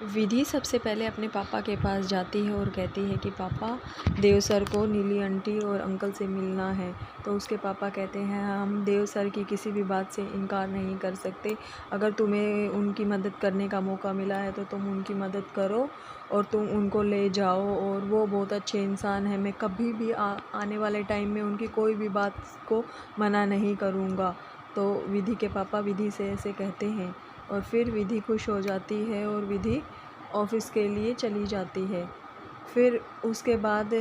विधि सबसे पहले अपने पापा के पास जाती है और कहती है कि पापा, देव सर को नीली आंटी और अंकल से मिलना है। तो उसके पापा कहते हैं हम देव सर की किसी भी बात से इनकार नहीं कर सकते। अगर तुम्हें उनकी मदद करने का मौका मिला है तो तुम उनकी मदद करो और तुम उनको ले जाओ, और वो बहुत अच्छे इंसान हैं। मैं कभी भी आने वाले टाइम में उनकी कोई भी बात को मना नहीं करूँगा। तो विधि के पापा विधि से ऐसे कहते हैं और फिर विधि खुश हो जाती है और विधि ऑफ़िस के लिए चली जाती है। फिर उसके बाद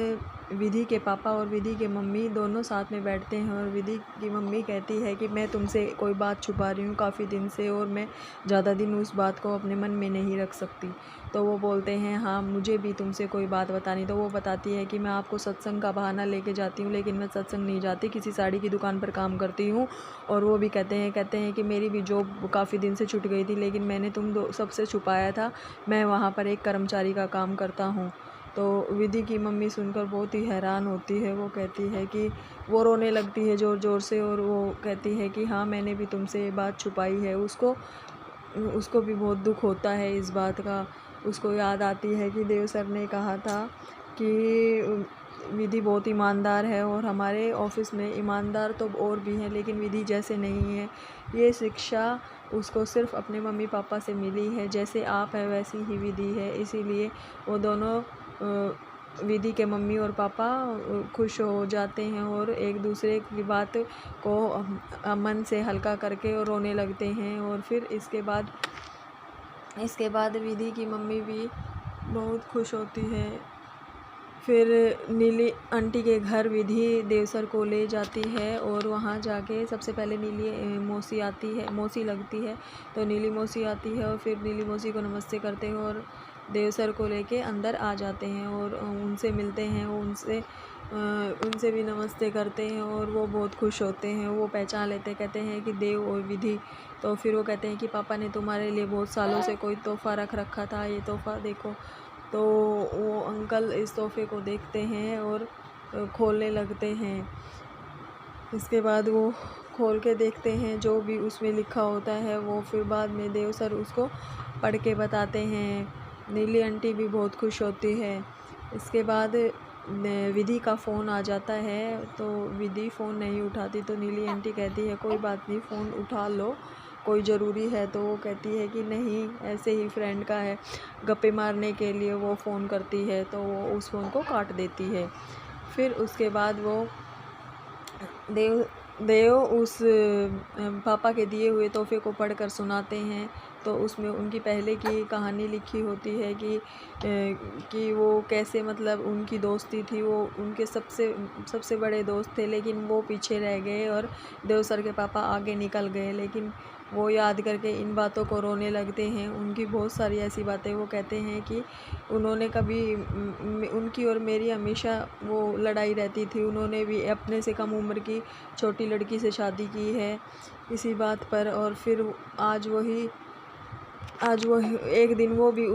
विधि के पापा और विधि के मम्मी दोनों साथ में बैठते हैं और विधि की मम्मी कहती है कि मैं तुमसे कोई बात छुपा रही हूँ काफ़ी दिन से, और मैं ज़्यादा दिन उस बात को अपने मन में नहीं रख सकती। तो वो बोलते हैं हाँ, मुझे भी तुमसे कोई बात बतानी। तो वो बताती है कि मैं आपको सत्संग का बहाना लेके जाती हूँ, लेकिन मैं सत्संग नहीं जाती, किसी साड़ी की दुकान पर काम करती हूँ। और वो भी कहते हैं कि मेरी भी जॉब काफ़ी दिन से छूट गई थी, लेकिन मैंने तुम सबसे छुपाया था। मैं वहाँ पर एक कर्मचारी का काम करता हूँ। तो विधि की मम्मी सुनकर बहुत ही हैरान होती है। वो कहती है कि वो रोने लगती है ज़ोर ज़ोर से, और वो कहती है कि हाँ, मैंने भी तुमसे ये बात छुपाई है। उसको भी बहुत दुख होता है इस बात का। उसको याद आती है कि देव सर ने कहा था कि विधि बहुत ईमानदार है, और हमारे ऑफ़िस में ईमानदार तो और भी हैं, लेकिन विधि जैसे नहीं है। ये शिक्षा उसको सिर्फ़ अपने मम्मी पापा से मिली है। जैसे आप है वैसी ही विधि है। इसीलिए वो दोनों विधि के मम्मी और पापा खुश हो जाते हैं और एक दूसरे की बात को मन से हल्का करके और रोने लगते हैं। और फिर इसके बाद विधि की मम्मी भी बहुत खुश होती है। फिर नीली आंटी के घर विधि देवसर को ले जाती है, और वहाँ जाके सबसे पहले नीली मौसी आती है, मौसी लगती है। तो नीली मौसी आती है और फिर नीली मौसी को नमस्ते करते हैं और देवसर को लेके अंदर आ जाते हैं और उनसे मिलते हैं। उनसे भी नमस्ते करते हैं और वो बहुत खुश होते हैं। वो पहचान लेते, कहते हैं कि देव और विधि। तो फिर वो कहते हैं कि पापा ने तुम्हारे लिए बहुत सालों से कोई तोहफ़ा रख रखा था, ये तोहफ़ा देखो। तो वो अंकल इस तोहफ़े को देखते हैं और खोलने लगते हैं। इसके बाद वो खोल के देखते हैं, जो भी उसमें लिखा होता है वो फिर बाद में देव सर उसको पढ़ के बताते हैं। नीली आंटी भी बहुत खुश होती है। इसके बाद विधि का फ़ोन आ जाता है, तो विधि फ़ोन नहीं उठाती। तो नीली आंटी कहती है कोई बात नहीं, फ़ोन उठा लो, कोई ज़रूरी है। तो वो कहती है कि नहीं, ऐसे ही फ्रेंड का है। गप्पे मारने के लिए वो फ़ोन करती है, तो वो उस फ़ोन को काट देती है। फिर उसके बाद वो देव उस पापा के दिए हुए तोहफ़े को पढ़कर सुनाते हैं। तो उसमें उनकी पहले की कहानी लिखी होती है कि वो कैसे, मतलब उनकी दोस्ती थी, वो उनके सबसे बड़े दोस्त थे, लेकिन वो पीछे रह गए और देव सर के पापा आगे निकल गए। लेकिन वो याद करके इन बातों को रोने लगते हैं। उनकी बहुत सारी ऐसी बातें, वो कहते हैं कि उन्होंने कभी उनकी और मेरी हमेशा वो लड़ाई रहती थी। उन्होंने भी अपने से कम उम्र की छोटी लड़की से शादी की है इसी बात पर। और फिर आज वो एक दिन वो भी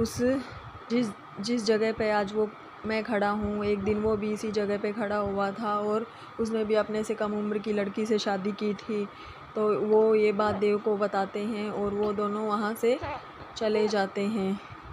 जिस जगह पे आज वो मैं खड़ा हूँ, एक दिन वो भी इसी जगह पे खड़ा हुआ था और उसने भी अपने से कम उम्र की लड़की से शादी की थी। तो वो ये बात देव को बताते हैं और वो दोनों वहाँ से चले जाते हैं।